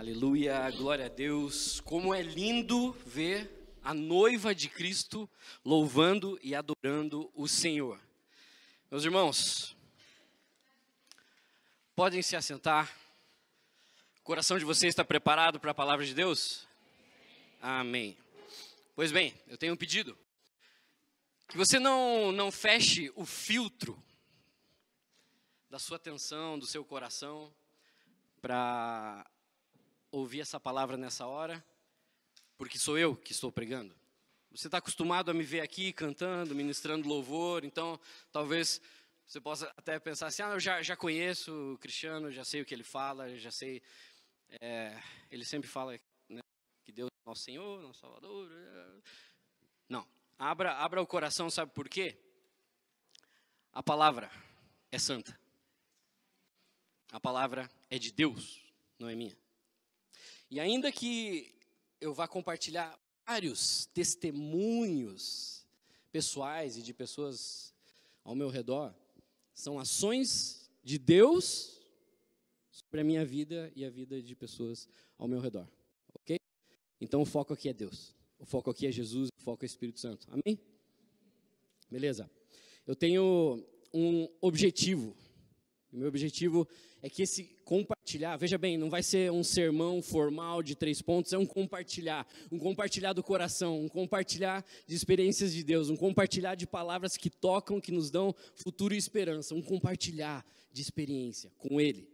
Aleluia, glória a Deus. Como é lindo ver a noiva de Cristo louvando e adorando o Senhor. Meus irmãos, podem se assentar. O coração de vocês está preparado para a palavra de Deus? Amém. Pois bem, eu tenho um pedido. Que você não feche o filtro da sua atenção, do seu coração, para ouvir essa palavra nessa hora, porque sou eu que estou pregando. Você está acostumado a me ver aqui cantando, ministrando louvor, então talvez você possa até pensar assim, eu já conheço o Cristiano, já sei o que ele fala, já sei, ele sempre fala, né, que Deus é nosso Senhor, nosso Salvador. Não, abra o coração, sabe por quê? A palavra é santa. A palavra é de Deus, não é minha. E ainda que eu vá compartilhar vários testemunhos pessoais e de pessoas ao meu redor, são ações de Deus sobre a minha vida e a vida de pessoas ao meu redor, ok? Então o foco aqui é Deus, o foco aqui é Jesus, o foco é o Espírito Santo, amém? Beleza? Eu tenho um objetivo. O meu objetivo é que esse compartilhar, veja bem, não vai ser um sermão formal de 3 pontos, é um compartilhar do coração, um compartilhar de experiências de Deus, um compartilhar de palavras que tocam, que nos dão futuro e esperança, um compartilhar de experiência com Ele.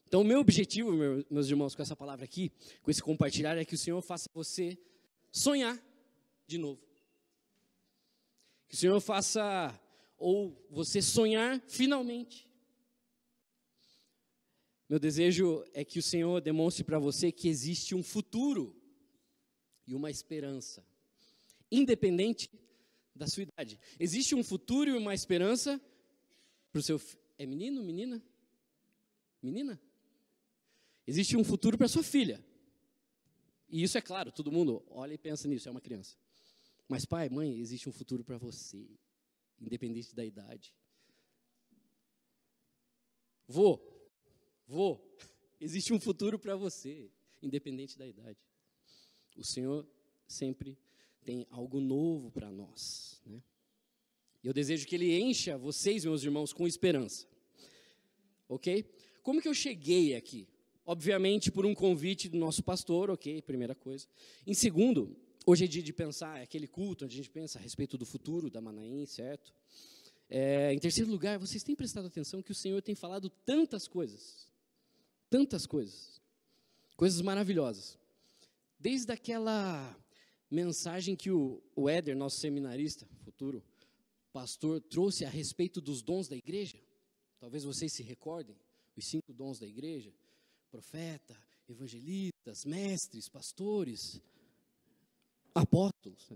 Então, o meu objetivo, meus irmãos, com essa palavra aqui, com esse compartilhar, é que o Senhor faça você sonhar de novo. Que o Senhor faça, ou você sonhar finalmente. Meu desejo é que o Senhor demonstre para você que existe um futuro e uma esperança, independente da sua idade. Existe um futuro e uma esperança para o seu filho. É menino, menina? Menina? Existe um futuro para sua filha. E isso é claro, todo mundo olha e pensa nisso, é uma criança. Mas pai, mãe, existe um futuro para você, independente da idade. Vô, existe um futuro para você, independente da idade. O Senhor sempre tem algo novo para nós, né? E eu desejo que Ele encha vocês, meus irmãos, com esperança. Ok? Como que eu cheguei aqui? Obviamente por um convite do nosso pastor, ok? Primeira coisa. Em segundo, hoje é dia de pensar, é aquele culto onde a gente pensa a respeito do futuro da Manaim, certo? Em terceiro lugar, vocês têm prestado atenção que o Senhor tem falado tantas coisas maravilhosas. Desde aquela mensagem que o Éder, nosso seminarista, futuro pastor, trouxe a respeito dos dons da igreja. Talvez vocês se recordem, os 5 dons da igreja: profeta, evangelistas, mestres, pastores, apóstolos.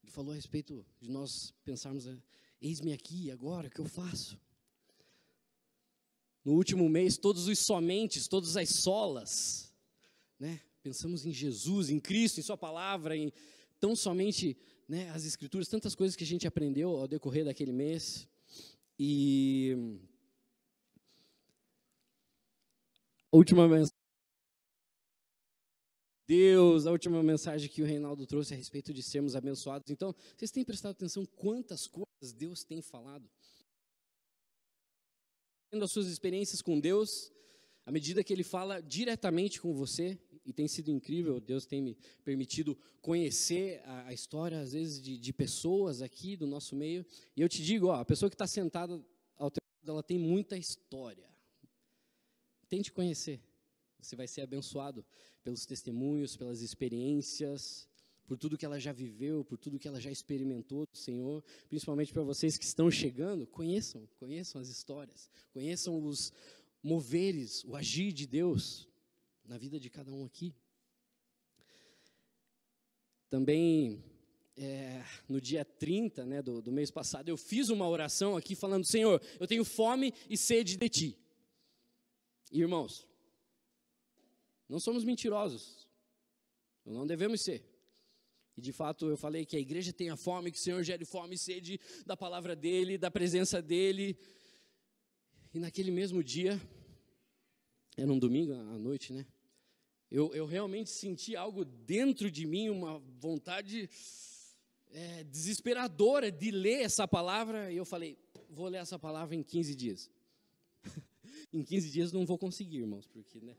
Ele falou a respeito de nós pensarmos, eis-me aqui, agora, o que eu faço? No último mês, todos os somentes, todas as solas, né? Pensamos em Jesus, em Cristo, em sua palavra, em tão somente, né, as Escrituras, tantas coisas que a gente aprendeu ao decorrer daquele mês. E a última mensagem que o Reinaldo trouxe a respeito de sermos abençoados. Então, vocês têm prestado atenção quantas coisas Deus tem falado? As suas experiências com Deus, à medida que Ele fala diretamente com você, e tem sido incrível, Deus tem me permitido conhecer a história, às vezes, de pessoas aqui do nosso meio, e eu te digo, a pessoa que está sentada ao teu lado, ela tem muita história. Tente conhecer, você vai ser abençoado pelos testemunhos, pelas experiências, por tudo que ela já viveu, por tudo que ela já experimentou do Senhor, principalmente para vocês que estão chegando, conheçam as histórias, conheçam os moveres, o agir de Deus na vida de cada um aqui. Também, no dia 30, né, do mês passado, eu fiz uma oração aqui falando: Senhor, eu tenho fome e sede de Ti. E, irmãos, não somos mentirosos, não devemos ser. E de fato eu falei que a igreja tenha fome, que o Senhor gere fome e sede da palavra dEle, da presença dEle. E naquele mesmo dia, Era um domingo à noite, né? Eu realmente senti algo dentro de mim, uma vontade desesperadora de ler essa palavra. E eu falei, vou ler essa palavra em 15 dias. Em 15 dias não vou conseguir, irmãos, porque, né?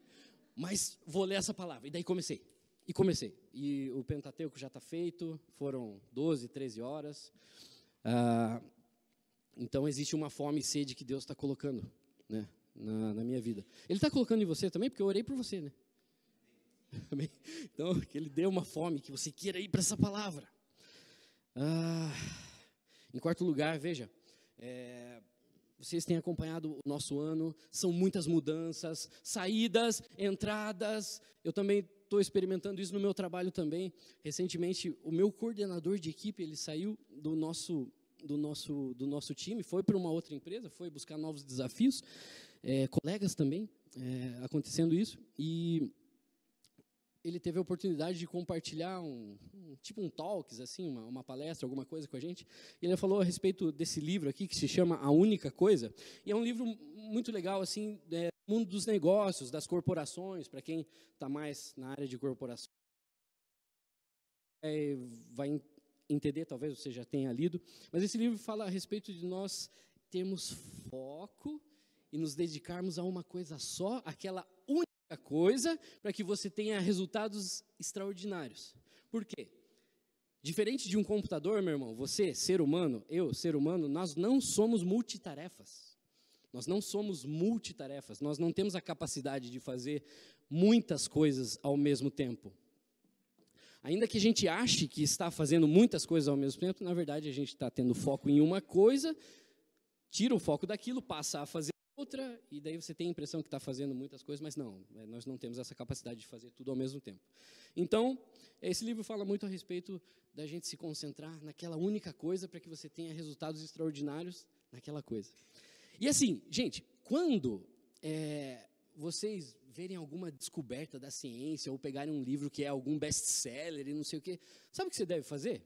Mas vou ler essa palavra. E daí comecei. E o Pentateuco já está feito, foram 12, 13 horas. Então existe uma fome e sede que Deus está colocando, né, na minha vida. Ele está colocando em você também, porque eu orei por você, né? Amém? Então, que Ele dê uma fome, que você queira ir para essa palavra. Em quarto lugar, veja, vocês têm acompanhado o nosso ano, são muitas mudanças, saídas, entradas. Eu também estou experimentando isso no meu trabalho também. Recentemente, o meu coordenador de equipe, ele saiu do nosso time, foi para uma outra empresa, foi buscar novos desafios, colegas também, acontecendo isso, e ele teve a oportunidade de compartilhar tipo um talks, assim, uma palestra, alguma coisa com a gente, e ele falou a respeito desse livro aqui, que se chama A Única Coisa, e é um livro muito legal, assim, mundo dos negócios, das corporações, para quem está mais na área de corporação, vai entender, talvez você já tenha lido, mas esse livro fala a respeito de nós termos foco e nos dedicarmos a uma coisa só, aquela única coisa, para que você tenha resultados extraordinários. Por quê? Diferente de um computador, meu irmão, você, ser humano, eu, ser humano, nós não somos multitarefas. Nós não somos multitarefas, nós não temos a capacidade de fazer muitas coisas ao mesmo tempo. Ainda que a gente ache que está fazendo muitas coisas ao mesmo tempo, na verdade a gente está tendo foco em uma coisa, tira o foco daquilo, passa a fazer outra, e daí você tem a impressão que está fazendo muitas coisas, mas não, nós não temos essa capacidade de fazer tudo ao mesmo tempo. Então, esse livro fala muito a respeito da gente se concentrar naquela única coisa para que você tenha resultados extraordinários naquela coisa. E assim, gente, quando vocês verem alguma descoberta da ciência ou pegarem um livro que é algum best-seller e não sei o quê, sabe o que você deve fazer?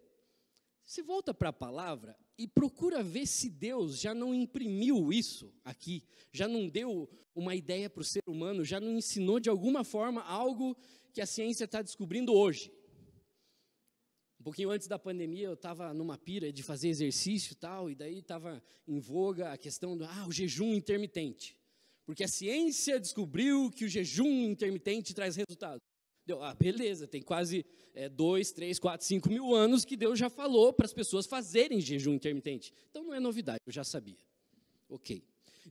Você volta para a palavra e procura ver se Deus já não imprimiu isso aqui, já não deu uma ideia para o ser humano, já não ensinou de alguma forma algo que a ciência está descobrindo hoje. Um pouquinho antes da pandemia, eu estava numa pira de fazer exercício e tal, e daí estava em voga a questão do o jejum intermitente. Porque a ciência descobriu que o jejum intermitente traz resultado. Beleza, tem quase 2, 3, 4, 5 mil anos que Deus já falou para as pessoas fazerem jejum intermitente. Então não é novidade, eu já sabia. Ok.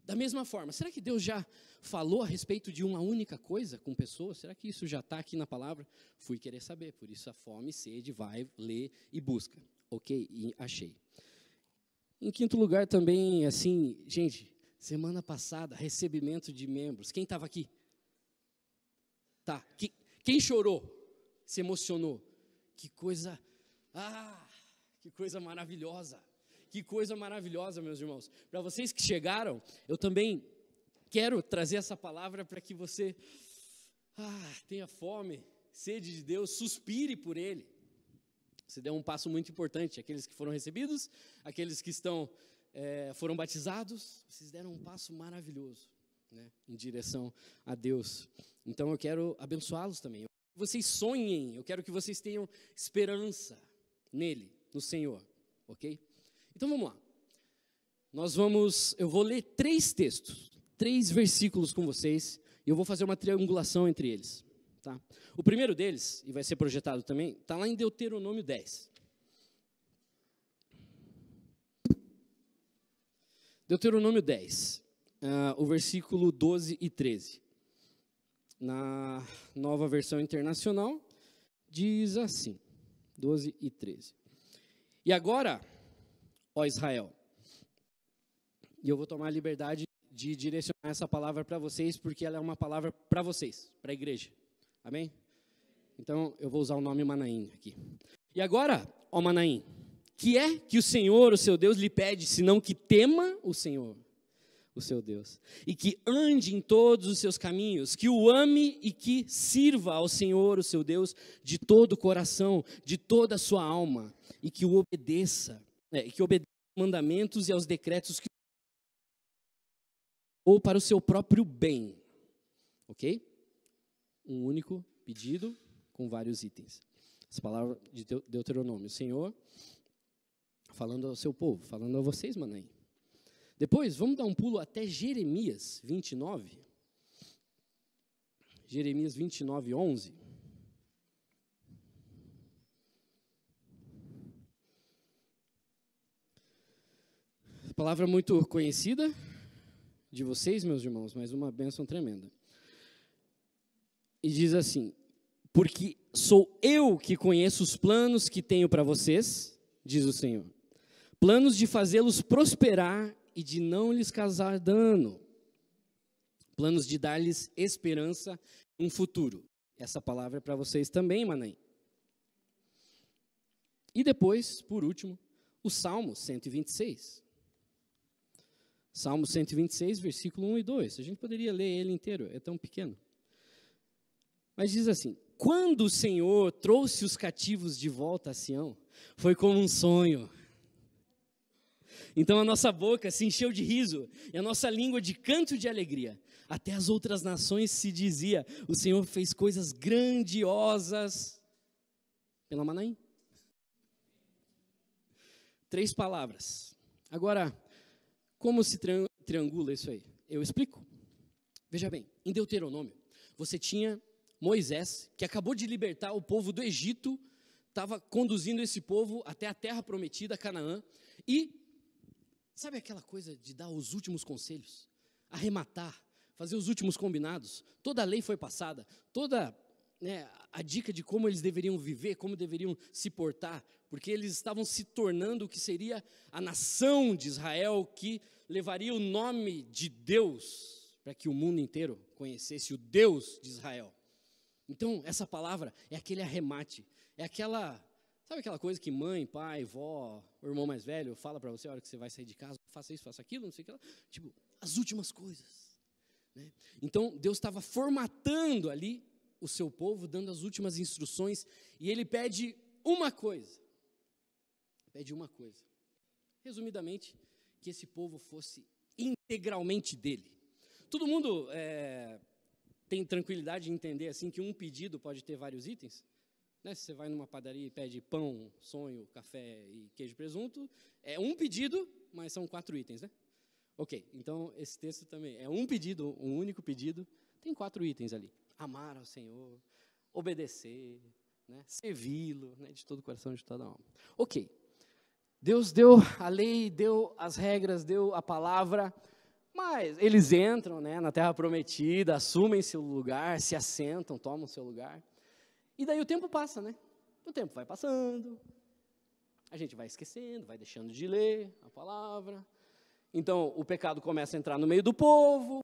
Da mesma forma, será que Deus já falou a respeito de uma única coisa com pessoas? Será que isso já está aqui na palavra? Fui querer saber, por isso a fome e sede, vai, lê e busca. Ok, e achei. Em quinto lugar também, assim, gente, semana passada, recebimento de membros. Quem estava aqui? Tá, quem chorou? Se emocionou? Que coisa maravilhosa. Que coisa maravilhosa, meus irmãos. Para vocês que chegaram, eu também quero trazer essa palavra para que você tenha fome, sede de Deus, suspire por Ele. Você deu um passo muito importante. Aqueles que foram recebidos, aqueles que foram batizados, vocês deram um passo maravilhoso, né, em direção a Deus. Então eu quero abençoá-los também. Eu quero que vocês sonhem, eu quero que vocês tenham esperança nele, no Senhor, ok? Então vamos lá. Eu vou ler 3 textos, 3 versículos com vocês, e eu vou fazer uma triangulação entre eles. Tá? O primeiro deles, e vai ser projetado também, está lá em Deuteronômio 10. Deuteronômio 10, o versículo 12 e 13. Na Nova Versão Internacional, diz assim, 12 e 13. E agora, ó Israel, e eu vou tomar a liberdade de direcionar essa palavra para vocês, porque ela é uma palavra para vocês, para a igreja. Amém? Então, eu vou usar o nome Manaim aqui. E agora, ó Manaim, que é que o Senhor, o seu Deus, lhe pede, senão que tema o Senhor, o seu Deus, e que ande em todos os seus caminhos, que o ame e que sirva ao Senhor, o seu Deus, de todo o coração, de toda a sua alma, e que o obedeça, aos mandamentos e aos decretos ou para o seu próprio bem, Ok? Um único pedido com vários itens. Essa palavra de Deuteronômio. O Senhor falando ao seu povo, falando a vocês, Manaim. Depois, vamos dar um pulo até Jeremias 29. Jeremias 29, 11. Palavra muito conhecida de vocês, meus irmãos, mas uma bênção tremenda. E diz assim: porque sou eu que conheço os planos que tenho para vocês, diz o Senhor, planos de fazê-los prosperar e de não lhes causar dano, planos de dar-lhes esperança, um futuro. Essa palavra é para vocês também, Manaim. E depois, por último, o Salmo 126. Salmo 126, versículo 1 e 2. A gente poderia ler ele inteiro, é tão pequeno. Mas diz assim: quando o Senhor trouxe os cativos de volta a Sião, foi como um sonho. Então a nossa boca se encheu de riso, e a nossa língua de canto de alegria. Até as outras nações se dizia: o Senhor fez coisas grandiosas pela Manaim. 3 palavras. Agora, como se triangula isso aí? Eu explico. Veja bem, em Deuteronômio, você tinha Moisés, que acabou de libertar o povo do Egito, estava conduzindo esse povo até a terra prometida, Canaã, e sabe aquela coisa de dar os últimos conselhos, arrematar, fazer os últimos combinados? Toda a lei foi passada, toda a dica de como eles deveriam viver, como deveriam se portar, porque eles estavam se tornando o que seria a nação de Israel, que levaria o nome de Deus para que o mundo inteiro conhecesse o Deus de Israel. Então, essa palavra é aquele arremate, é aquela, sabe aquela coisa que mãe, pai, vó, o irmão mais velho fala para você a hora que você vai sair de casa: faça isso, faça aquilo, não sei o que lá. Tipo, as últimas coisas. Né? Então, Deus estava formatando ali o seu povo, dando as últimas instruções, e ele pede uma coisa. Pede uma coisa. Resumidamente, que esse povo fosse integralmente dele. Todo mundo tem tranquilidade de entender assim que um pedido pode ter vários itens? Né? Se você vai numa padaria e pede pão, sonho, café e queijo e presunto, é um pedido, mas são 4 itens, né? Ok, então esse texto também é um pedido, um único pedido, tem 4 itens ali. Amar ao Senhor, obedecer, né? Servi-lo, né? De todo o coração, de toda a alma. Ok, Deus deu a lei, deu as regras, deu a palavra, mas eles entram, né, na terra prometida, assumem seu lugar, se assentam, tomam seu lugar. E daí o tempo passa, né? O tempo vai passando, a gente vai esquecendo, vai deixando de ler a palavra. Então o pecado começa a entrar no meio do povo,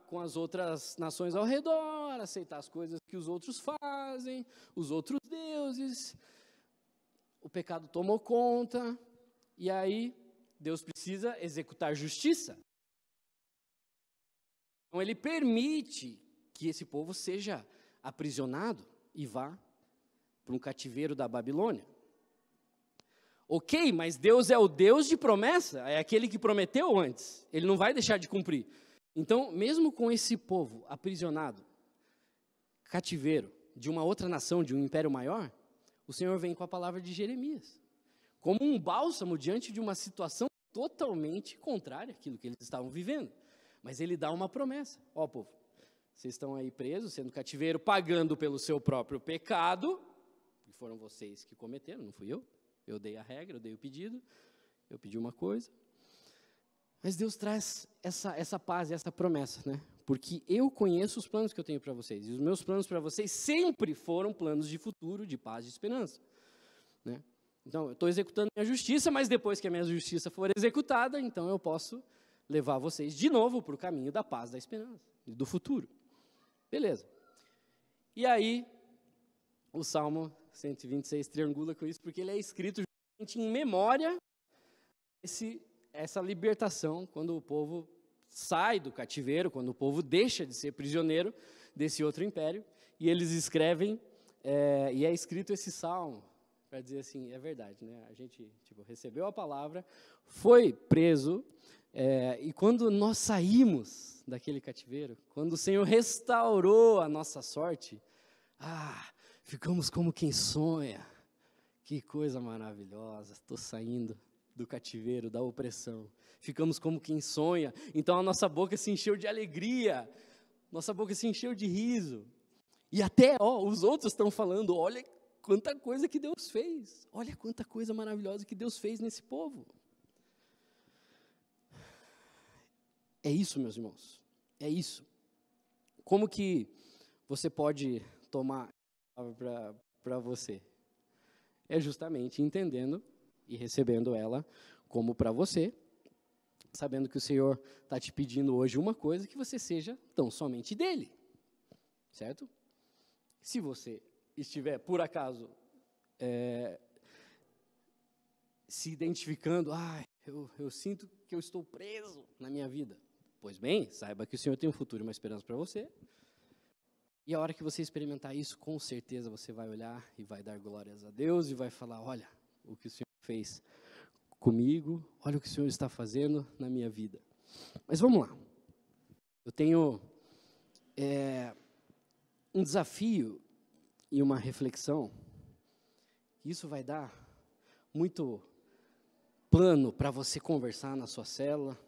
com as outras nações ao redor, aceitar as coisas que os outros fazem, os outros deuses. O pecado tomou conta, e aí Deus precisa executar justiça. Então ele permite que esse povo seja aprisionado e vá para um cativeiro da Babilônia. Ok, mas Deus é o Deus de promessa, é aquele que prometeu antes, ele não vai deixar de cumprir. Então, mesmo com esse povo aprisionado, cativeiro, de uma outra nação, de um império maior, o Senhor vem com a palavra de Jeremias, como um bálsamo diante de uma situação totalmente contrária àquilo que eles estavam vivendo. Mas ele dá uma promessa: ó povo, vocês estão aí presos, sendo cativeiro, pagando pelo seu próprio pecado, que foram vocês que cometeram, não fui eu. Eu dei a regra, eu dei o pedido, eu pedi uma coisa. Mas Deus traz essa paz e essa promessa, né? Porque eu conheço os planos que eu tenho para vocês, e os meus planos para vocês sempre foram planos de futuro, de paz e esperança, né? Então, eu estou executando minha justiça, mas depois que a minha justiça for executada, então eu posso levar vocês de novo para o caminho da paz, da esperança e do futuro. Beleza. E aí, o Salmo 126 triangula com isso, porque ele é escrito justamente em memória essa libertação, quando o povo sai do cativeiro, quando o povo deixa de ser prisioneiro desse outro império, e eles escrevem, e é escrito esse salmo, para dizer assim, é verdade, né? A gente recebeu a palavra, foi preso, e quando nós saímos daquele cativeiro, quando o Senhor restaurou a nossa sorte, ficamos como quem sonha. Que coisa maravilhosa, estou saindo do cativeiro, da opressão. Ficamos como quem sonha, então a nossa boca se encheu de alegria, nossa boca se encheu de riso. E até, os outros estão falando, olha quanta coisa que Deus fez, olha quanta coisa maravilhosa que Deus fez nesse povo. É isso, meus irmãos, é isso. Como que você pode tomar para você? É justamente entendendo e recebendo ela como para você, sabendo que o Senhor está te pedindo hoje uma coisa, que você seja tão somente dele, certo? Se você estiver, por acaso, se identificando, eu sinto que eu estou preso na minha vida, pois bem, saiba que o Senhor tem um futuro e uma esperança para você, e a hora que você experimentar isso, com certeza você vai olhar e vai dar glórias a Deus e vai falar, olha o que o Senhor fez comigo, olha o que o Senhor está fazendo na minha vida. Mas vamos lá, eu tenho um desafio e uma reflexão, isso vai dar muito plano para você conversar na sua célula,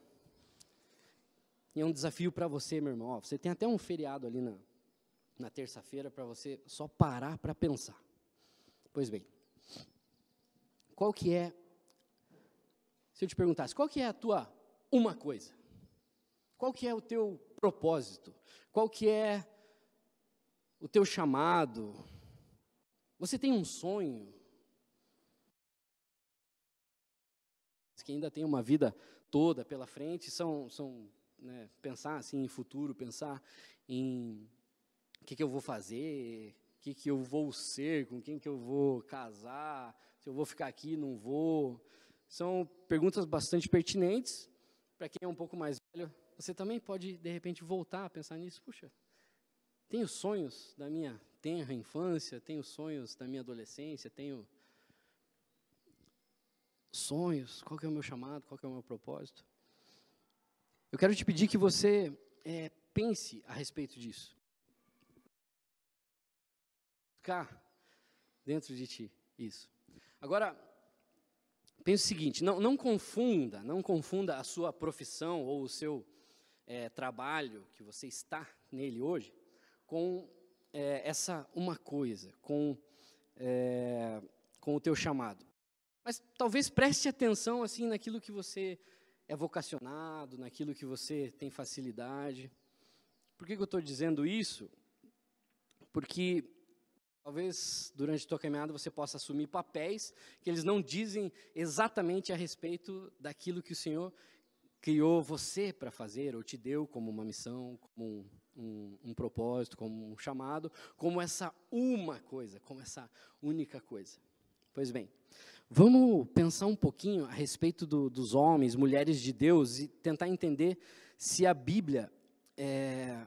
e é um desafio para você, meu irmão, você tem até um feriado ali na terça-feira para você só parar para pensar. Pois bem, qual que é, se eu te perguntasse, qual que é a tua uma coisa? Qual que é o teu propósito? Qual que é o teu chamado? Você tem um sonho? Que ainda tem uma vida toda pela frente, né, pensar assim em futuro, pensar em o que eu vou fazer, o que eu vou ser, com quem que eu vou casar, se eu vou ficar aqui, não vou. São perguntas bastante pertinentes. Para quem é um pouco mais velho, você também pode, de repente, voltar a pensar nisso. Puxa, tenho sonhos da minha tenra infância, tenho sonhos da minha adolescência, tenho sonhos, qual que é o meu chamado, qual que é o meu propósito? Eu quero te pedir que você pense a respeito disso. Ficar dentro de ti, isso. Agora, pense o seguinte, não confunda a sua profissão ou o seu trabalho, que você está nele hoje, com essa uma coisa, com o teu chamado. Mas talvez preste atenção assim naquilo que você é vocacionado, naquilo que você tem facilidade. Por que eu estou dizendo isso? Porque talvez durante a tua caminhada você possa assumir papéis que eles não dizem exatamente a respeito daquilo que o Senhor criou você para fazer, ou te deu como uma missão, como um propósito, como um chamado, como essa uma coisa, como essa única coisa. Pois bem, vamos pensar um pouquinho a respeito dos homens, mulheres de Deus, e tentar entender se a Bíblia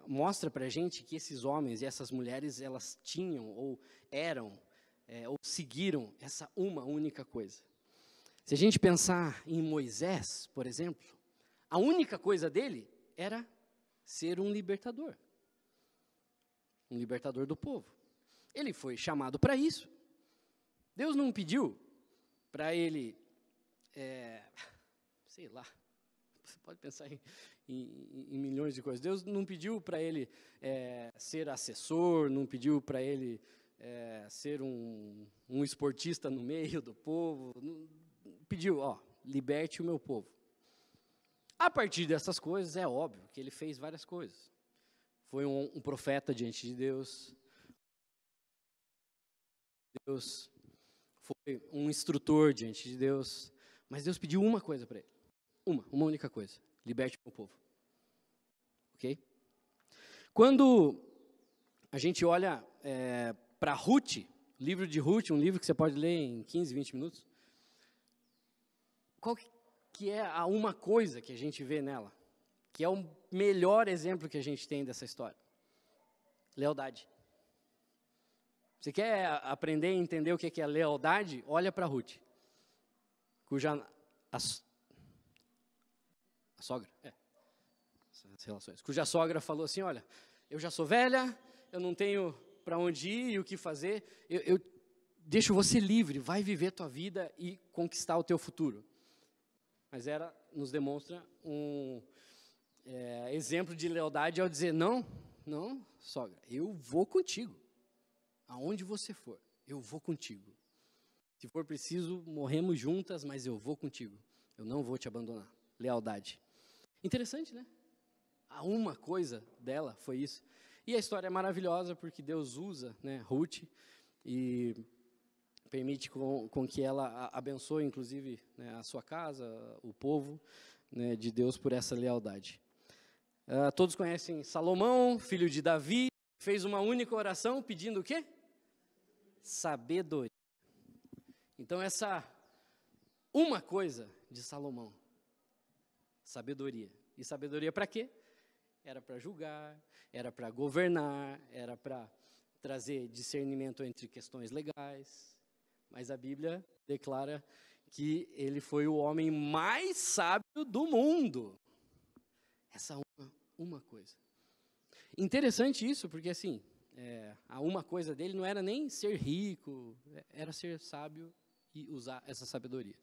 mostra para a gente que esses homens e essas mulheres, elas tinham, ou eram, ou seguiram essa uma única coisa. Se a gente pensar em Moisés, por exemplo, a única coisa dele era ser um libertador do povo. Ele foi chamado para isso. Deus não pediu para ele, sei lá, você pode pensar em milhões de coisas. Deus não pediu para ele ser assessor, não pediu para ele ser um esportista no meio do povo. Não, pediu, liberte o meu povo. A partir dessas coisas, é óbvio que ele fez várias coisas. Foi um profeta diante de Deus. Deus foi um instrutor diante de Deus. Mas Deus pediu uma coisa para ele. Uma única coisa. Liberte o meu povo. Ok? Quando a gente olha para Ruth, livro de Ruth, um livro que você pode ler em 15, 20 minutos. Qual que é a uma coisa que a gente vê nela? Que é o melhor exemplo que a gente tem dessa história? Lealdade. Você quer aprender e entender o que é lealdade? Olha para Ruth, cuja a sogra, essas relações. Cuja sogra falou assim, olha, eu já sou velha, eu não tenho para onde ir e o que fazer, eu deixo você livre, vai viver tua vida e conquistar o teu futuro. Mas nos demonstra um exemplo de lealdade ao dizer, não, sogra, eu vou contigo. Aonde você for, eu vou contigo. Se for preciso, morremos juntas, mas eu vou contigo. Eu não vou te abandonar. Lealdade. Interessante, né? A uma coisa dela foi isso. E a história é maravilhosa porque Deus usa, né, Ruth e permite com que ela abençoe, inclusive, né, a sua casa, o povo, né, de Deus por essa lealdade. Todos conhecem Salomão, filho de Davi, fez uma única oração pedindo o quê? Sabedoria. Então, essa uma coisa de Salomão, sabedoria. E sabedoria para quê? Era para julgar, era para governar, era para trazer discernimento entre questões legais. Mas a Bíblia declara que ele foi o homem mais sábio do mundo. Essa uma coisa. Interessante isso, porque assim, a uma coisa dele não era nem ser rico, era ser sábio e usar essa sabedoria.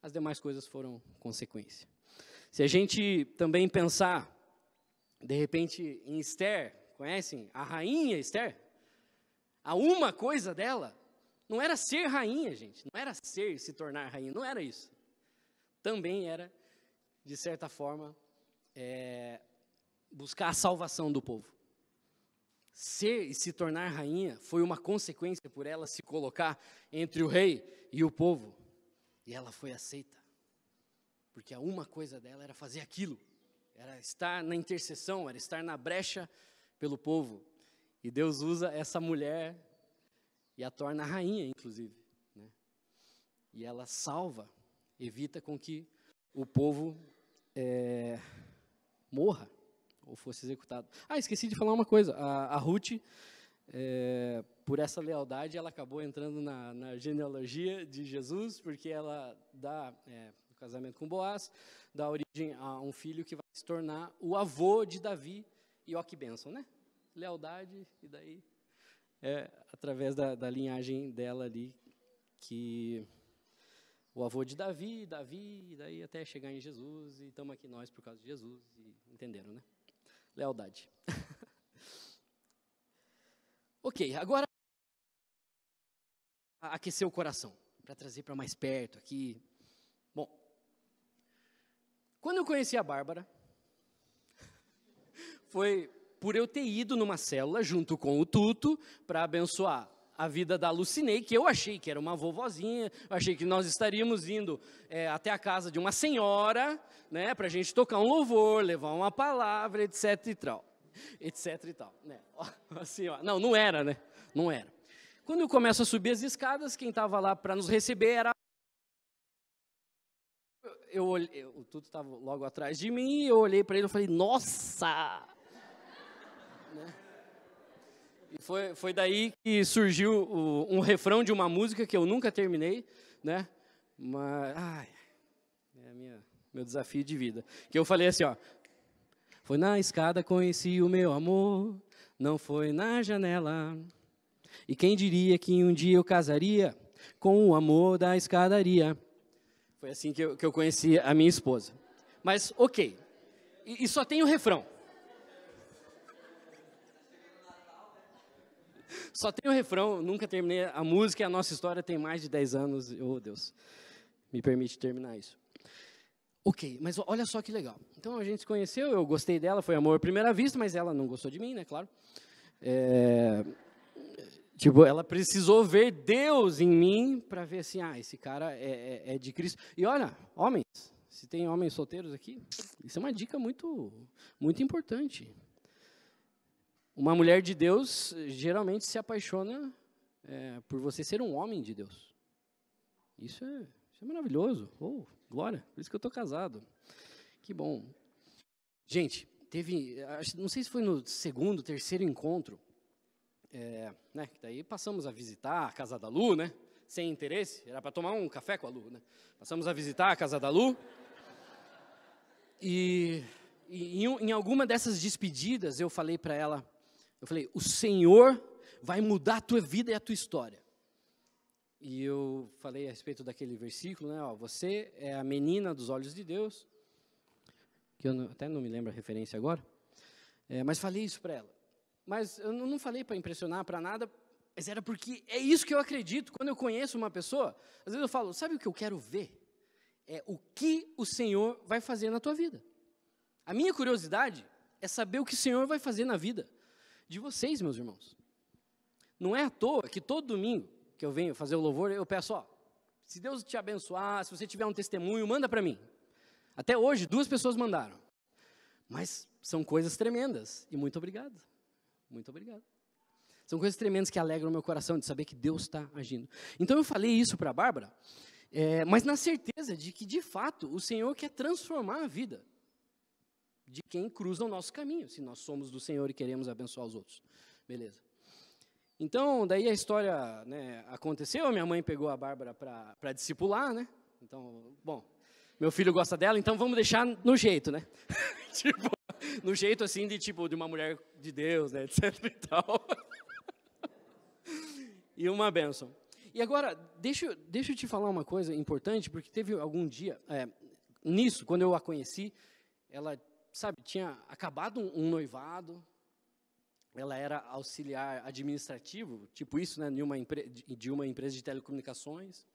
As demais coisas foram consequência. Se a gente também pensar, de repente, em Esther, conhecem a rainha Esther? A uma coisa dela não era ser rainha, gente. Não era se tornar rainha, não era isso. Também era, de certa forma, buscar a salvação do povo. Ser e se tornar rainha foi uma consequência por ela se colocar entre o rei e o povo. E ela foi aceita. Porque a uma coisa dela era fazer aquilo. Era estar na intercessão, era estar na brecha pelo povo. E Deus usa essa mulher e a torna rainha, inclusive, né? E ela salva, evita com que o povo morra ou fosse executado. Esqueci de falar uma coisa. A Ruth, por essa lealdade, ela acabou entrando na genealogia de Jesus, porque ela dá, no casamento com Boaz, dá origem a um filho que vai se tornar o avô de Davi. E ó que bênção, né? Lealdade, e daí através da linhagem dela ali, que o avô de Davi, e daí até chegar em Jesus, e estamos aqui nós por causa de Jesus, e entenderam, né? Lealdade. Ok, agora, aquecer o coração, para trazer para mais perto aqui. Bom, quando eu conheci a Bárbara, foi por eu ter ido numa célula junto com o Tuto para abençoar a vida da Lucinei, que eu achei que era uma vovozinha, eu achei que nós estaríamos indo até a casa de uma senhora, né, para a gente tocar um louvor, levar uma palavra, etc e tal. Né? Assim, ó. Não era, né? Não era. Quando eu começo a subir as escadas, quem estava lá para nos receber era... o Tuto estava logo atrás de mim, e eu olhei para ele e falei, nossa! Né? E foi daí que surgiu um refrão de uma música que eu nunca terminei, né? Mas, meu desafio de vida. Que eu falei assim, ó. Foi na escada conheci o meu amor, não foi na janela. E quem diria que um dia eu casaria com o amor da escadaria. Foi assim que eu conheci a minha esposa. Mas, ok. E só tem o refrão. Só tem o refrão, nunca terminei a música, e a nossa história tem mais de 10 anos. Oh, Deus, me permite terminar isso. Ok, mas olha só que legal. Então, a gente se conheceu, eu gostei dela, foi amor à primeira vista, mas ela não gostou de mim, né, claro. Ela precisou ver Deus em mim para ver assim, esse cara é de Cristo. E olha, homens, se tem homens solteiros aqui, isso é uma dica muito, muito importante. Uma mulher de Deus geralmente se apaixona por você ser um homem de Deus. Isso é maravilhoso. Oh, glória, por isso que eu estou casado. Que bom. Gente, não sei se foi no segundo, terceiro encontro, né, que daí passamos a visitar a casa da Lu, né, sem interesse, era para tomar um café com a Lu, né, passamos a visitar a casa da Lu, e E em alguma dessas despedidas, eu falei para ela, o Senhor vai mudar a tua vida e a tua história. E eu falei a respeito daquele versículo, né? Ó, você é a menina dos olhos de Deus, que eu até não me lembro a referência agora, mas falei isso para ela. Mas eu não falei para impressionar, para nada, mas era porque é isso que eu acredito. Quando eu conheço uma pessoa, às vezes eu falo, sabe o que eu quero ver? É o que o Senhor vai fazer na tua vida. A minha curiosidade é saber o que o Senhor vai fazer na vida de vocês, meus irmãos. Não é à toa que todo domingo que eu venho fazer o louvor, eu peço, ó, se Deus te abençoar, se você tiver um testemunho, manda para mim. Até hoje, 2 pessoas mandaram. Mas são coisas tremendas. E muito obrigado. Muito obrigado. São coisas tremendas que alegram o meu coração, de saber que Deus está agindo. Então eu falei isso para a Bárbara, mas na certeza de que, de fato, o Senhor quer transformar a vida de quem cruza o nosso caminho, se nós somos do Senhor e queremos abençoar os outros. Beleza. Então, daí a história, né, aconteceu, a minha mãe pegou a Bárbara para discipular, né? Então, bom, meu filho gosta dela, então vamos deixar no jeito, né? Tipo, no jeito assim de uma mulher de Deus, né, etc e tal. E uma bênção. E agora, deixa eu te falar uma coisa importante, porque teve algum dia, nisso, quando eu a conheci, ela, sabe, tinha acabado um noivado, ela era auxiliar administrativo, tipo isso, né, de uma empresa de telecomunicações.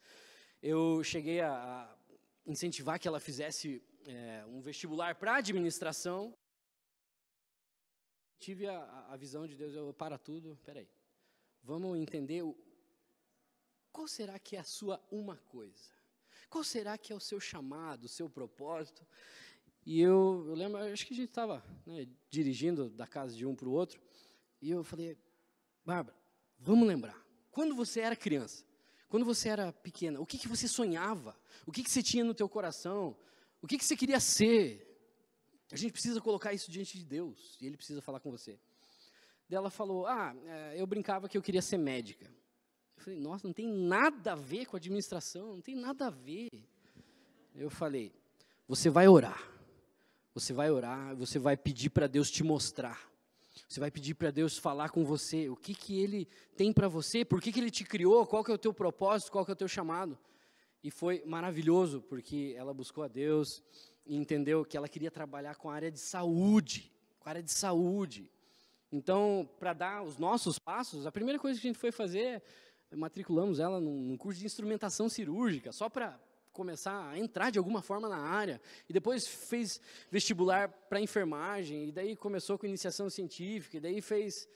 Eu cheguei a incentivar que ela fizesse um vestibular para administração. Tive a visão de Deus, eu para tudo, peraí, vamos entender qual será que é a sua uma coisa? Qual será que é o seu chamado, o seu propósito? E eu lembro, acho que a gente estava, né, dirigindo da casa de um para o outro, e eu falei, Bárbara, vamos lembrar, quando você era criança, quando você era pequena, o que você sonhava? O que você tinha no teu coração? O que você queria ser? A gente precisa colocar isso diante de Deus, e Ele precisa falar com você. Daí ela falou, eu brincava que eu queria ser médica. Eu falei, nossa, não tem nada a ver com administração, não tem nada a ver. Eu falei, você vai orar, você vai pedir para Deus te mostrar. Você vai pedir para Deus falar com você, o que Ele tem para você, por que Ele te criou, qual que é o teu propósito, qual que é o teu chamado. E foi maravilhoso, porque ela buscou a Deus e entendeu que ela queria trabalhar com a área de saúde, Então, para dar os nossos passos, a primeira coisa que a gente foi fazer, matriculamos ela num curso de instrumentação cirúrgica, só para começar a entrar de alguma forma na área, e depois fez vestibular para enfermagem, e daí começou com iniciação científica, e daí fez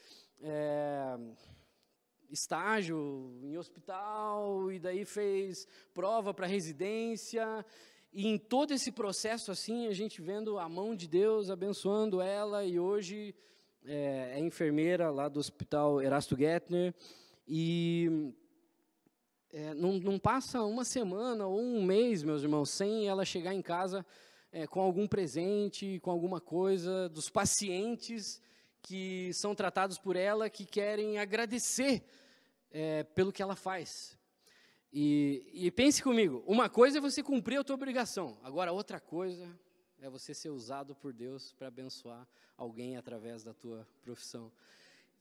estágio em hospital, e daí fez prova para residência, e em todo esse processo assim, a gente vendo a mão de Deus abençoando ela, e hoje é enfermeira lá do Hospital Erasto Gettner, e não passa uma semana ou um mês, meus irmãos, sem ela chegar em casa com algum presente, com alguma coisa, dos pacientes que são tratados por ela, que querem agradecer pelo que ela faz. E pense comigo, uma coisa é você cumprir a tua obrigação, agora outra coisa é você ser usado por Deus para abençoar alguém através da tua profissão.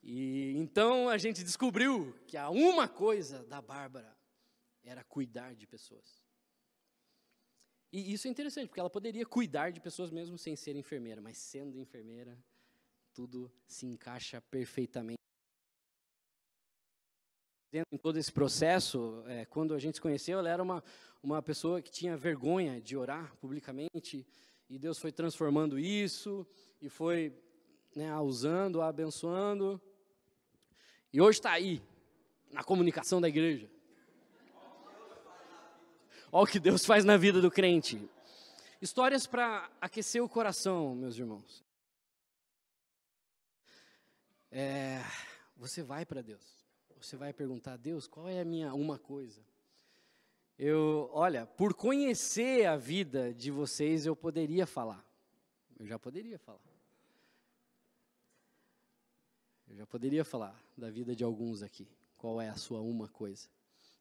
E então a gente descobriu que a uma coisa da Bárbara era cuidar de pessoas. E isso é interessante, porque ela poderia cuidar de pessoas mesmo sem ser enfermeira, mas sendo enfermeira, tudo se encaixa perfeitamente. Em todo esse processo, quando a gente se conheceu, ela era uma pessoa que tinha vergonha de orar publicamente, e Deus foi transformando isso, e foi a usando, a abençoando, e hoje está aí, na comunicação da igreja. Olha o que Deus faz na vida do crente. Histórias para aquecer o coração, meus irmãos. Você vai para Deus. Você vai perguntar, Deus, qual é a minha uma coisa? Olha, por conhecer a vida de vocês, eu poderia falar. Eu já poderia falar. Eu já poderia falar da vida de alguns aqui. Qual é a sua uma coisa?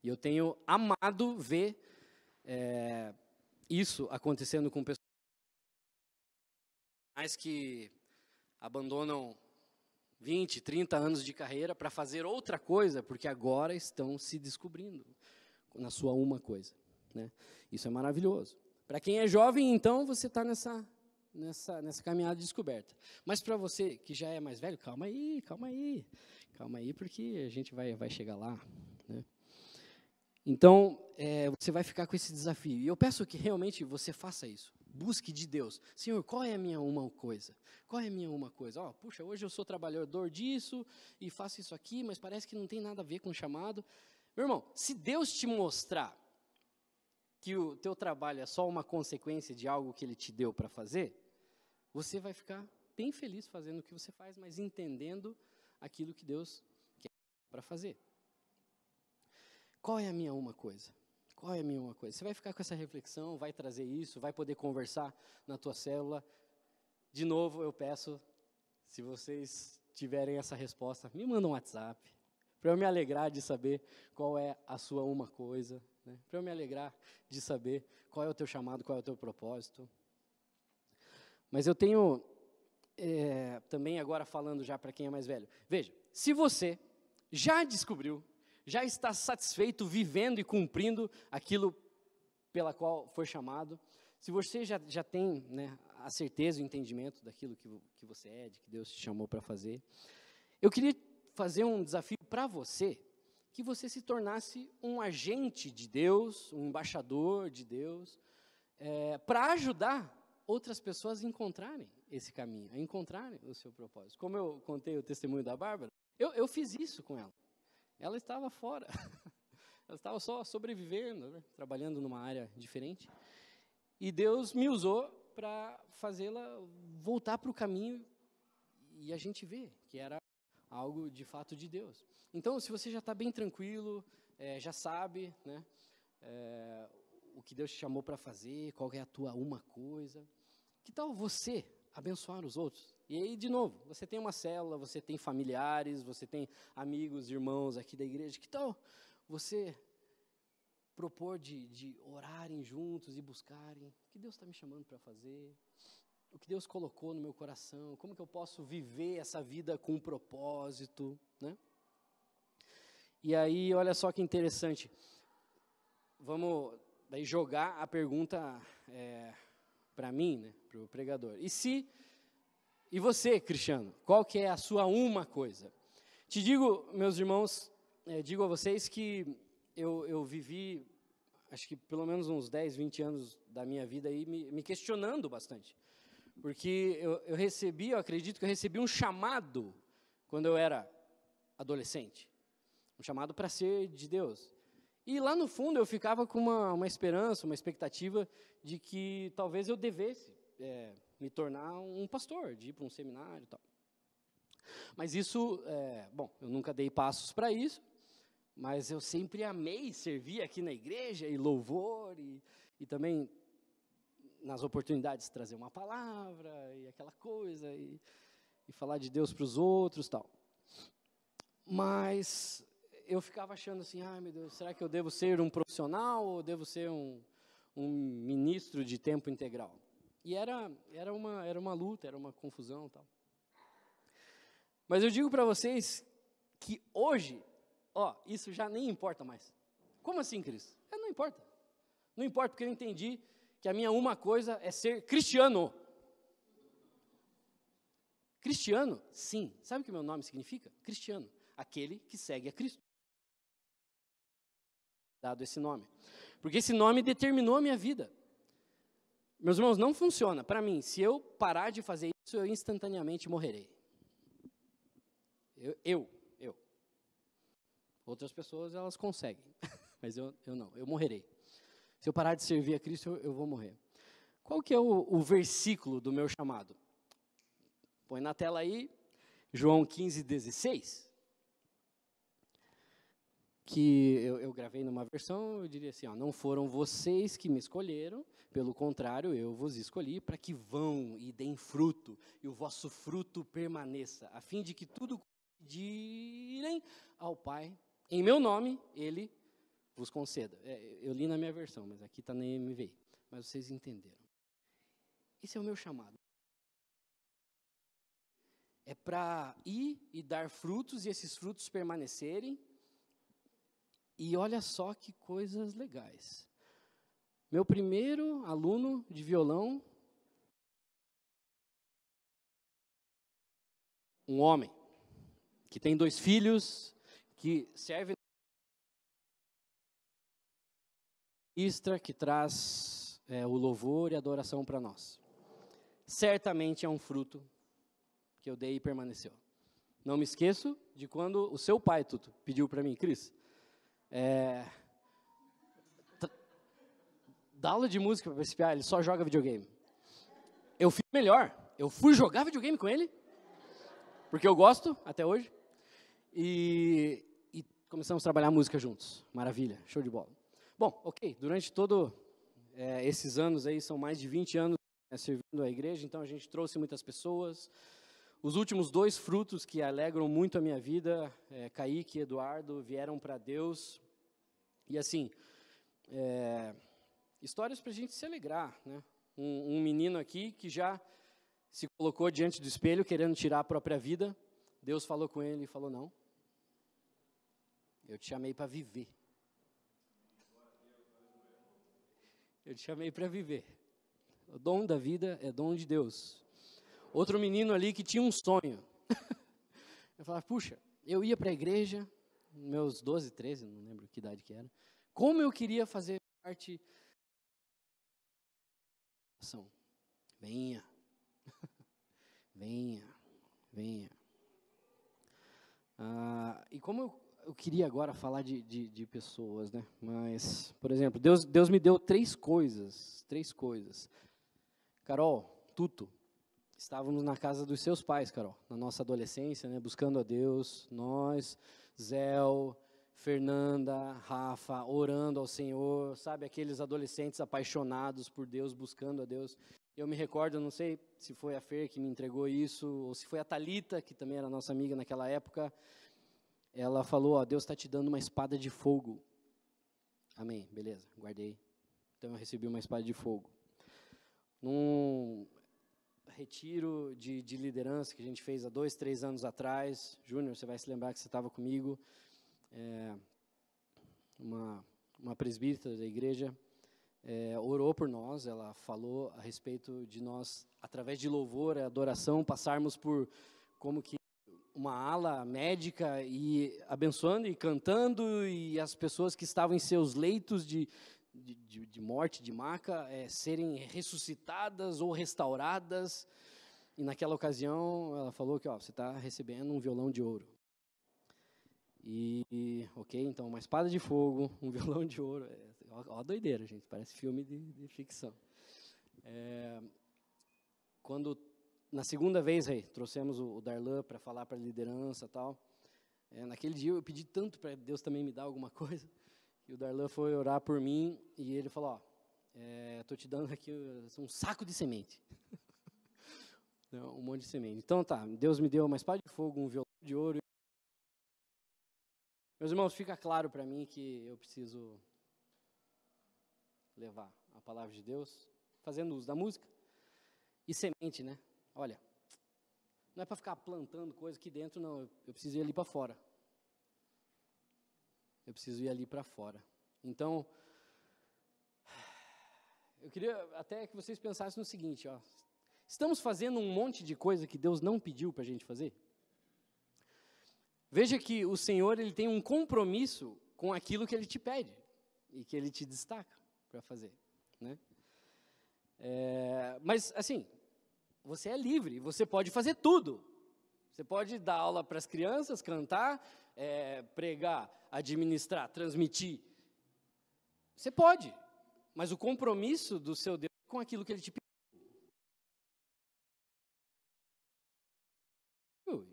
E eu tenho amado ver isso acontecendo com pessoas profissionais que abandonam 20, 30 anos de carreira para fazer outra coisa, porque agora estão se descobrindo na sua uma coisa, né? Isso é maravilhoso. Para quem é jovem, então, você está nessa caminhada de descoberta. Mas para você que já é mais velho, calma aí, porque a gente vai chegar lá, né? Então, você vai ficar com esse desafio. E eu peço que realmente você faça isso. Busque de Deus. Senhor, qual é a minha uma coisa? Qual é a minha uma coisa? Puxa, hoje eu sou trabalhador disso e faço isso aqui, mas parece que não tem nada a ver com o chamado. Meu irmão, se Deus te mostrar que o teu trabalho é só uma consequência de algo que Ele te deu para fazer, você vai ficar bem feliz fazendo o que você faz, mas entendendo aquilo que Deus quer para fazer. Qual é a minha uma coisa? Qual é a minha uma coisa? Você vai ficar com essa reflexão, vai trazer isso, vai poder conversar na tua célula. De novo, eu peço, se vocês tiverem essa resposta, me manda um WhatsApp, para eu me alegrar de saber qual é a sua uma coisa, né? Para eu me alegrar de saber qual é o teu chamado, qual é o teu propósito. Mas eu tenho, também agora falando já para quem é mais velho, veja, se você já descobriu, já está satisfeito vivendo e cumprindo aquilo pela qual foi chamado, se você já tem, né, a certeza e o entendimento daquilo que você é, de que Deus te chamou para fazer, eu queria fazer um desafio para você, que você se tornasse um agente de Deus, um embaixador de Deus, para ajudar outras pessoas a encontrarem esse caminho, a encontrarem o seu propósito. Como eu contei o testemunho da Bárbara, eu fiz isso com ela. Ela estava fora, ela estava só sobrevivendo, né, trabalhando numa área diferente. E Deus me usou para fazê-la voltar para o caminho e a gente vê que era algo de fato de Deus. Então, se você já está bem tranquilo, já sabe, né, o que Deus te chamou para fazer, qual é a tua uma coisa, que tal você abençoar os outros? E aí, de novo, você tem uma célula, você tem familiares, você tem amigos, irmãos aqui da igreja, que tal você propor de orarem juntos e buscarem o que Deus está me chamando para fazer, o que Deus colocou no meu coração, como que eu posso viver essa vida com um propósito, né? E aí, olha só que interessante, vamos daí jogar a pergunta para mim, né, para o pregador. E você, Cristiano, qual que é a sua uma coisa? Te digo, meus irmãos, digo a vocês que eu vivi, acho que pelo menos uns 10, 20 anos da minha vida aí me questionando bastante. Porque eu acredito que eu recebi um chamado quando eu era adolescente. Um chamado para ser de Deus. E lá no fundo eu ficava com uma esperança, uma expectativa de que talvez eu devesse me tornar um pastor, de ir para um seminário e tal. Mas isso, eu nunca dei passos para isso, mas eu sempre amei servir aqui na igreja, e louvor, e também nas oportunidades trazer uma palavra, e aquela coisa, e falar de Deus para os outros e tal. Mas eu ficava achando assim, meu Deus, será que eu devo ser um profissional ou devo ser um ministro de tempo integral? E era uma luta, era uma confusão e tal. Mas eu digo para vocês que hoje, isso já nem importa mais. Como assim, Cris? Não importa. Não importa, porque eu entendi que a minha uma coisa é ser cristiano. Cristiano, sim. Sabe o que meu nome significa? Cristiano. Aquele que segue a Cristo. Dado esse nome. Porque esse nome determinou a minha vida. Meus irmãos, não funciona. Para mim, se eu parar de fazer isso, eu instantaneamente morrerei. Eu. Outras pessoas, elas conseguem. Mas eu não, eu morrerei. Se eu parar de servir a Cristo, eu vou morrer. Qual que é o versículo do meu chamado? Põe na tela aí, João 15:16. Que eu gravei numa versão, eu diria assim, não foram vocês que me escolheram, pelo contrário, eu vos escolhi para que vão e deem fruto, e o vosso fruto permaneça, a fim de que tudo que pedirem ao Pai, em meu nome, Ele vos conceda. Eu li na minha versão, mas aqui está na NVI, mas vocês entenderam. Esse é o meu chamado. é para ir e dar frutos e esses frutos permanecerem. E olha só que coisas legais. Meu primeiro aluno de violão, um homem que tem 2 filhos, que serve que traz o louvor e a adoração para nós. Certamente é um fruto que eu dei e permaneceu. Não me esqueço de quando o seu pai, Tuto, pediu para mim, Cris, dá aula de música para esse piá, ele só joga videogame. Eu fiz melhor, eu fui jogar videogame com ele, porque eu gosto até hoje, e começamos a trabalhar música juntos. Maravilha, show de bola. Bom, ok, durante todos esses anos aí, são mais de 20 anos servindo a igreja, então a gente trouxe muitas pessoas. Os últimos 2 frutos que alegram muito a minha vida, Kaique e Eduardo, vieram para Deus. E assim, histórias para a gente se alegrar, né? Um menino aqui que já se colocou diante do espelho querendo tirar a própria vida. Deus falou com ele e falou, não, eu te chamei para viver. Eu te chamei para viver. O dom da vida é dom de Deus. Outro menino ali que tinha um sonho. Eu falava, puxa, eu ia para a igreja, meus 12, 13, não lembro que idade que era. Como eu queria fazer parte da ação. Venha. Venha. Venha. E como eu queria agora falar de pessoas, né? Mas, por exemplo, Deus me deu 3 coisas. 3 coisas. Carol, Tuto, estávamos na casa dos seus pais, Carol, na nossa adolescência, né? Buscando a Deus, nós, Zéu, Fernanda, Rafa, orando ao Senhor, sabe? Aqueles adolescentes apaixonados por Deus, buscando a Deus. Eu me recordo, não sei se foi a Fer que me entregou isso, ou se foi a Thalita, que também era nossa amiga naquela época. Ela falou, ó, Deus está te dando uma espada de fogo. Amém, beleza, guardei. Então eu recebi uma espada de fogo. Num retiro de liderança que a gente fez há 2, 3 anos atrás, Júnior, você vai se lembrar que você estava comigo, uma presbítera da igreja orou por nós, ela falou a respeito de nós, através de louvor e adoração, passarmos por como que uma ala médica e abençoando e cantando, e as pessoas que estavam em seus leitos de morte, de maca, serem ressuscitadas ou restauradas. E naquela ocasião, ela falou que você está recebendo um violão de ouro. Ok, então uma espada de fogo, um violão de ouro. Ó a doideira, gente, parece filme de ficção. Quando, na segunda vez, trouxemos o Darlan para falar para a liderança e tal, naquele dia eu pedi tanto para Deus também me dar alguma coisa, e o Darlan foi orar por mim, e ele falou, estou te dando aqui um saco de semente. Um monte de semente. Então tá, Deus me deu uma espada de fogo, um violão de ouro. Meus irmãos, fica claro para mim que eu preciso levar a palavra de Deus, fazendo uso da música, e semente, né? Olha, não é para ficar plantando coisa aqui dentro, não, eu preciso ir ali para fora. Eu preciso ir ali para fora. Então, eu queria até que vocês pensassem no seguinte, estamos fazendo um monte de coisa que Deus não pediu para a gente fazer? Veja que o Senhor, Ele tem um compromisso com aquilo que Ele te pede e que Ele te destaca para fazer, né? Mas, assim, você é livre, você pode fazer tudo. Você pode dar aula para as crianças, cantar, pregar, administrar, transmitir. Você pode, mas o compromisso do seu Deus é com aquilo que Ele te pediu.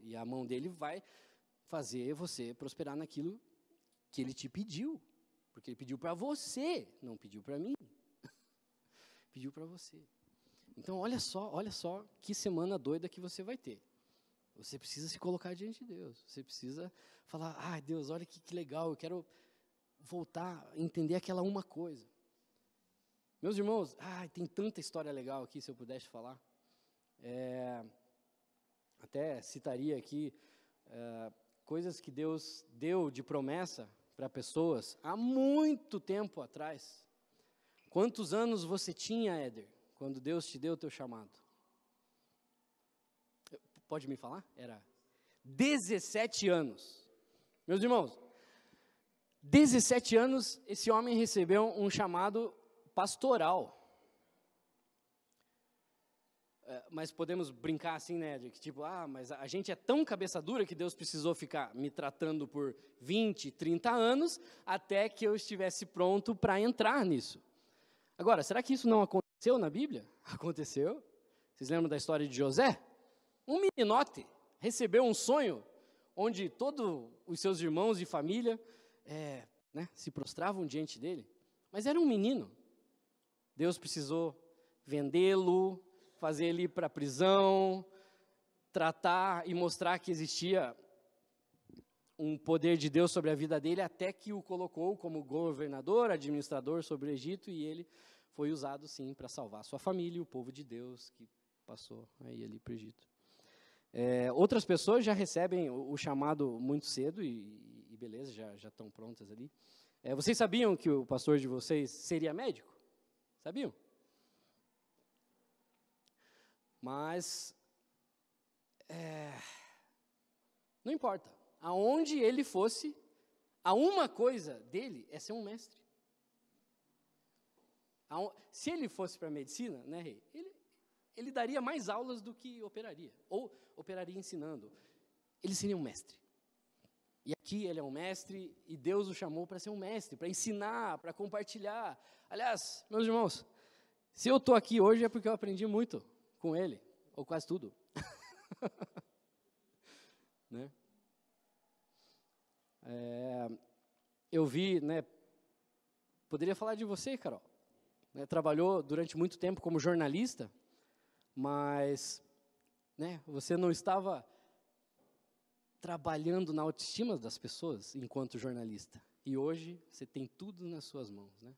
E a mão dele vai fazer você prosperar naquilo que Ele te pediu. Porque Ele pediu para você, não pediu para mim. Pediu para você. Então, olha só que semana doida que você vai ter. Você precisa se colocar diante de Deus. Você precisa falar, Deus, olha que legal, eu quero voltar a entender aquela uma coisa. Meus irmãos, tem tanta história legal aqui, se eu pudesse falar. até citaria aqui coisas que Deus deu de promessa para pessoas há muito tempo atrás. Quantos anos você tinha, Éder, quando Deus te deu o teu chamado? Pode me falar? Era 17 anos. Meus irmãos, 17 anos, esse homem recebeu um chamado pastoral. Mas podemos brincar assim, né, de que tipo, mas a gente é tão cabeça dura que Deus precisou ficar me tratando por 20, 30 anos, até que eu estivesse pronto para entrar nisso. Agora, será que isso não aconteceu na Bíblia? Aconteceu. Vocês lembram da história de José? Um meninote recebeu um sonho, onde todos os seus irmãos e família se prostravam diante dele. Mas era um menino. Deus precisou vendê-lo, fazer ele ir para a prisão, tratar e mostrar que existia um poder de Deus sobre a vida dele, até que o colocou como governador, administrador sobre o Egito, e ele foi usado, sim, para salvar sua família e o povo de Deus que passou aí ali para o Egito. Outras pessoas já recebem o chamado muito cedo e beleza, já estão prontas ali. Vocês sabiam que o pastor de vocês seria médico? Sabiam? Mas, não importa, aonde ele fosse, a uma coisa dele é ser um mestre. Se ele fosse para a medicina, né, Rei, ele daria mais aulas do que operaria, ou operaria ensinando. Ele seria um mestre. E aqui ele é um mestre, e Deus o chamou para ser um mestre, para ensinar, para compartilhar. Aliás, meus irmãos, se eu estou aqui hoje é porque eu aprendi muito com ele, ou quase tudo. Né? Eu vi, né, poderia falar de você, Carol, né, trabalhou durante muito tempo como jornalista, mas, né, você não estava trabalhando na autoestima das pessoas enquanto jornalista, e hoje você tem tudo nas suas mãos, né?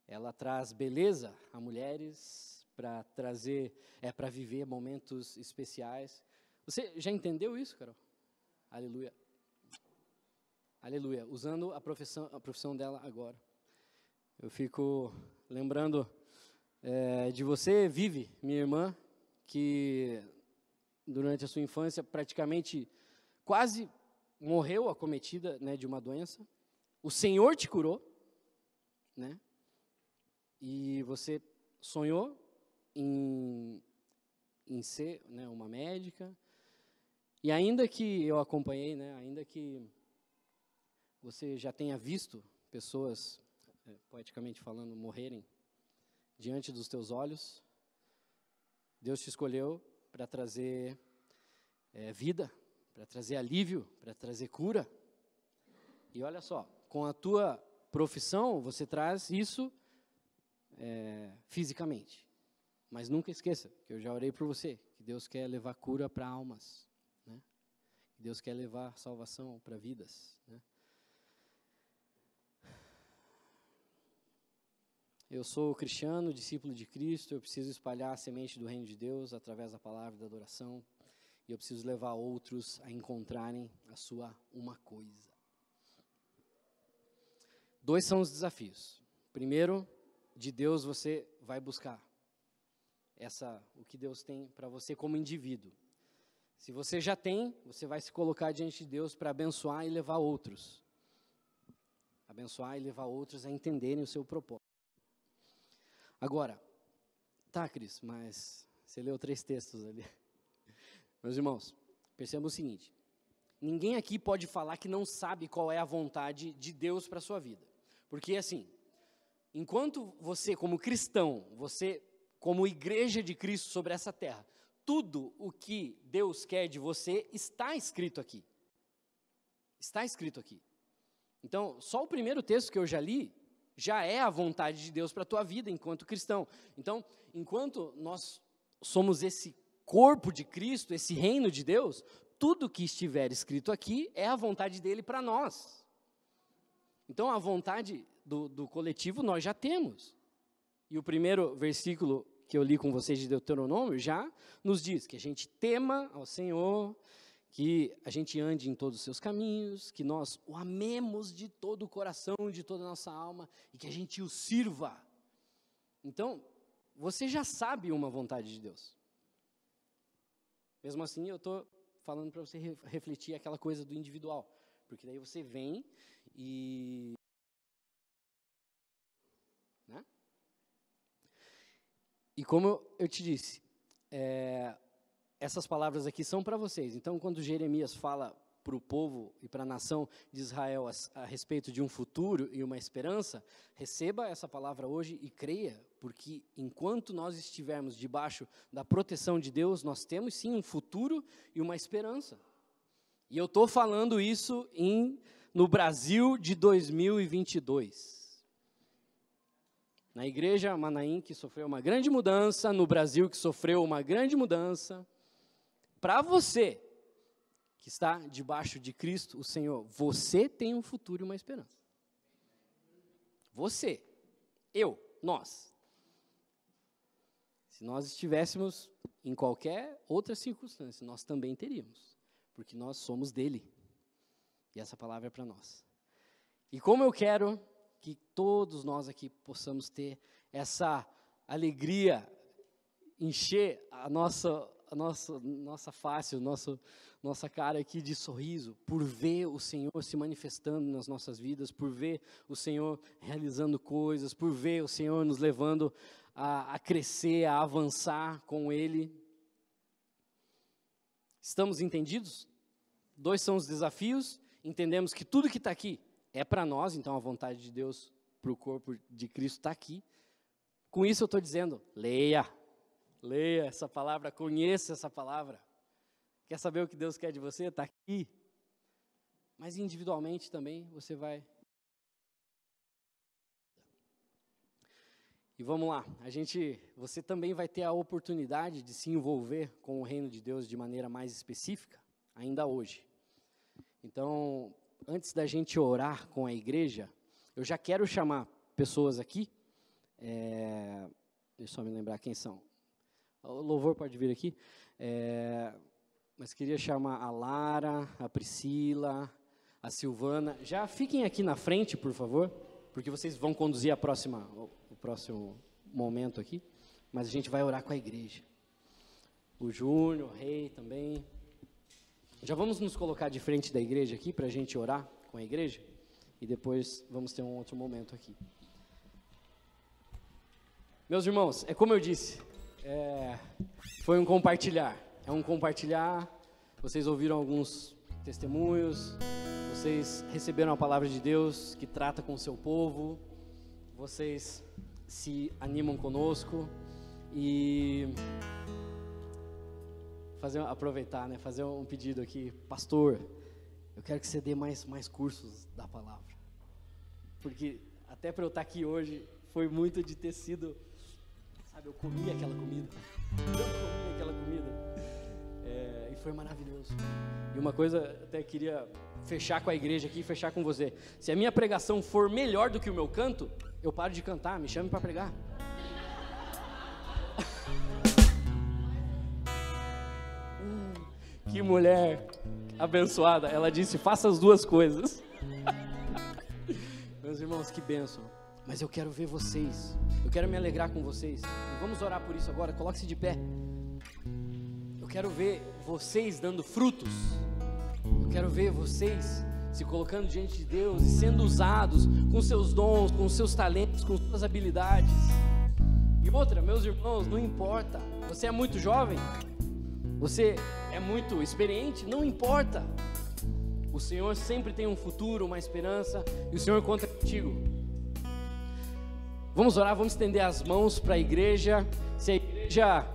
Ela traz beleza a mulheres, para trazer, para viver momentos especiais. Você já entendeu isso, Carol? Aleluia. Aleluia. Usando a profissão dela agora. Eu fico lembrando de você, Vivi, minha irmã, que durante a sua infância praticamente quase morreu acometida, né, de uma doença. O Senhor te curou, né? E você sonhou em ser, né, uma médica, e ainda que eu acompanhei, né, ainda que você já tenha visto pessoas, poeticamente falando, morrerem diante dos teus olhos, Deus te escolheu para trazer vida, para trazer alívio, para trazer cura. E olha só, com a tua profissão, você traz isso fisicamente. Mas nunca esqueça que eu já orei por você, que Deus quer levar cura para almas, né? Que Deus quer levar salvação para vidas, né? Eu sou cristiano, discípulo de Cristo, eu preciso espalhar a semente do reino de Deus através da palavra da adoração, e eu preciso levar outros a encontrarem a sua uma coisa. 2 são os desafios. Primeiro, de Deus você vai buscar o que Deus tem para você como indivíduo. Se você já tem, você vai se colocar diante de Deus para abençoar e levar outros. Abençoar e levar outros a entenderem o seu propósito. Agora, tá, Cris, mas você leu 3 textos ali. Meus irmãos, percebam o seguinte: ninguém aqui pode falar que não sabe qual é a vontade de Deus para a sua vida. Porque, assim, enquanto você, como cristão, você, como igreja de Cristo sobre essa terra, tudo o que Deus quer de você está escrito aqui. Está escrito aqui. Então, só o primeiro texto que eu já li, já é a vontade de Deus para a tua vida enquanto cristão. Então, enquanto nós somos esse corpo de Cristo, esse reino de Deus, tudo que estiver escrito aqui é a vontade dele para nós. Então, a vontade do coletivo nós já temos. E o primeiro versículo que eu li com vocês de Deuteronômio já nos diz que a gente tema ao Senhor, que a gente ande em todos os seus caminhos, que nós o amemos de todo o coração, de toda a nossa alma, e que a gente o sirva. Então, você já sabe uma vontade de Deus. Mesmo assim, eu estou falando para você refletir aquela coisa do individual, porque daí você vem e... né? E como eu te disse, essas palavras aqui são para vocês. Então, quando Jeremias fala para o povo e para a nação de Israel a respeito de um futuro e uma esperança, receba essa palavra hoje e creia, porque enquanto nós estivermos debaixo da proteção de Deus, nós temos sim um futuro e uma esperança. E eu estou falando isso no Brasil de 2022. Na igreja Manaim, que sofreu uma grande mudança, no Brasil, que sofreu uma grande mudança. Para você, que está debaixo de Cristo, o Senhor, você tem um futuro e uma esperança. Você, eu, nós. Se nós estivéssemos em qualquer outra circunstância, nós também teríamos, porque nós somos dele. E essa palavra é para nós. E como eu quero que todos nós aqui possamos ter essa alegria, encher a nossa face, nossa cara aqui de sorriso, por ver o Senhor se manifestando nas nossas vidas, por ver o Senhor realizando coisas, por ver o Senhor nos levando a crescer, a avançar com Ele. Estamos entendidos? 2 são os desafios, entendemos que tudo que está aqui é para nós, então a vontade de Deus para o corpo de Cristo está aqui. Com isso eu estou dizendo, leia essa palavra, conheça essa palavra. Quer saber o que Deus quer de você? Está aqui. Mas individualmente também você vai. E vamos lá, você também vai ter a oportunidade de se envolver com o reino de Deus de maneira mais específica, ainda hoje. Então, antes da gente orar com a igreja, eu já quero chamar pessoas aqui, deixa eu só me lembrar quem são. O louvor pode vir aqui, mas queria chamar a Lara, a Priscila, a Silvana. Já fiquem aqui na frente, por favor, porque vocês vão conduzir o próximo momento aqui, mas a gente vai orar com a igreja. O Júnior, o Rei também. Já vamos nos colocar de frente da igreja aqui para a gente orar com a igreja e depois vamos ter um outro momento aqui. Meus irmãos, é como eu disse, foi um compartilhar. É um compartilhar, vocês ouviram alguns testemunhos, vocês receberam a palavra de Deus que trata com o seu povo, vocês se animam conosco e... aproveitar, fazer um pedido aqui. Pastor, eu quero que você dê mais cursos da palavra. Porque até para eu estar aqui hoje, foi muito de ter sido, eu comi aquela comida. E foi maravilhoso. E uma coisa, até queria fechar com a igreja aqui, fechar com você. Se a minha pregação for melhor do que o meu canto, eu paro de cantar, me chame para pregar. Que mulher abençoada. Ela disse, faça as duas coisas. Meus irmãos, que bênção. Mas eu quero ver vocês. Eu quero me alegrar com vocês. E vamos orar por isso agora. Coloque-se de pé. Eu quero ver vocês dando frutos. Eu quero ver vocês se colocando diante de Deus e sendo usados com seus dons, com seus talentos, com suas habilidades. E outra, meus irmãos, não importa. Você é muito jovem? Você é muito experiente? Não importa. O Senhor sempre tem um futuro, uma esperança, e o Senhor conta contigo. Vamos orar, vamos estender as mãos para a igreja. Se a igreja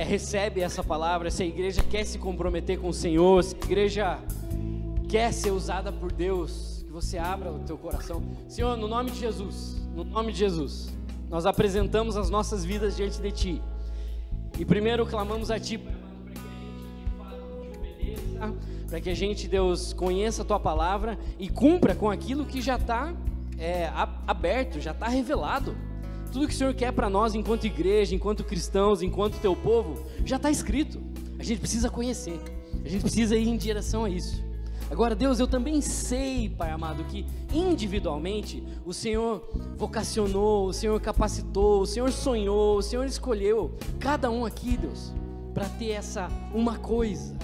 recebe essa palavra, se a igreja quer se comprometer com o Senhor, se a igreja quer ser usada por Deus, que você abra o teu coração. Senhor, no nome de Jesus, nós apresentamos as nossas vidas diante de Ti. E primeiro clamamos a Ti, para que a gente, Deus, conheça a Tua palavra e cumpra com aquilo que já está aberto, já está revelado. tudo que o Senhor quer para nós enquanto igreja, enquanto cristãos, enquanto teu povo, já está escrito. A gente precisa conhecer, a gente precisa ir em direção a isso. Agora, Deus, eu também sei, Pai amado, que individualmente o Senhor vocacionou, o Senhor capacitou, o Senhor sonhou, o Senhor escolheu cada um aqui, Deus, para ter essa uma coisa.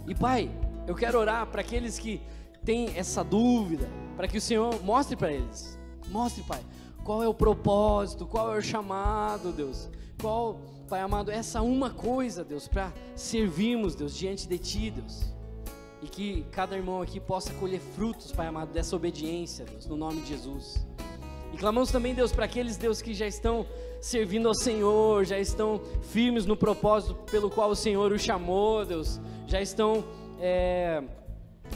E Pai, eu quero orar para aqueles que têm essa dúvida, para que o Senhor mostre para eles. Mostre, Pai, qual é o propósito, qual é o chamado, Deus. Qual, Pai amado, essa uma coisa, Deus, para servirmos, Deus, diante de Ti, Deus. E que cada irmão aqui possa colher frutos, Pai amado, dessa obediência, Deus, no nome de Jesus. E clamamos também, Deus, para aqueles, Deus, que já estão servindo ao Senhor, já estão firmes no propósito pelo qual o Senhor os chamou, Deus, já estão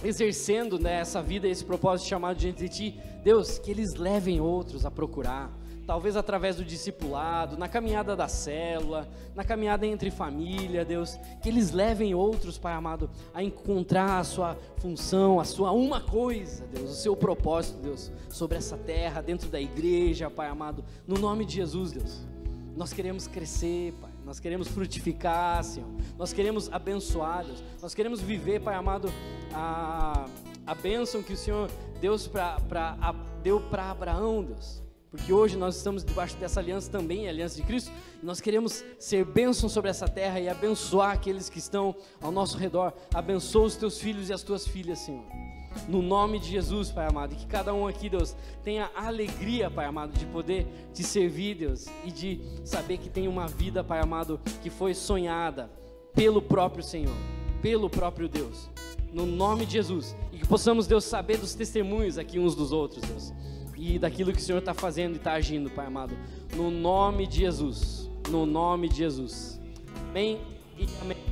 exercendo, né, essa vida, esse propósito chamado diante de Ti, Deus, que eles levem outros a procurar, talvez através do discipulado, na caminhada da célula, na caminhada entre família, Deus, que eles levem outros, Pai amado, a encontrar a sua função, a sua uma coisa, Deus, o seu propósito, Deus, sobre essa terra, dentro da igreja, Pai amado, no nome de Jesus, Deus. Nós queremos crescer, Pai, nós queremos frutificar, Senhor, nós queremos abençoar, Deus, nós queremos viver, Pai amado, a bênção que o Senhor deu para Abraão, Deus, porque hoje nós estamos debaixo dessa aliança também, a aliança de Cristo, e nós queremos ser bênção sobre essa terra e abençoar aqueles que estão ao nosso redor. Abençoa os teus filhos e as tuas filhas, Senhor, no nome de Jesus, Pai amado, e que cada um aqui, Deus, tenha a alegria, Pai amado, de poder te servir, Deus, e de saber que tem uma vida, Pai amado, que foi sonhada pelo próprio Senhor, pelo próprio Deus, no nome de Jesus, e que possamos, Deus, saber dos testemunhos aqui uns dos outros, Deus, e daquilo que o Senhor está fazendo e está agindo, Pai amado, no nome de Jesus, no nome de Jesus, amém e amém.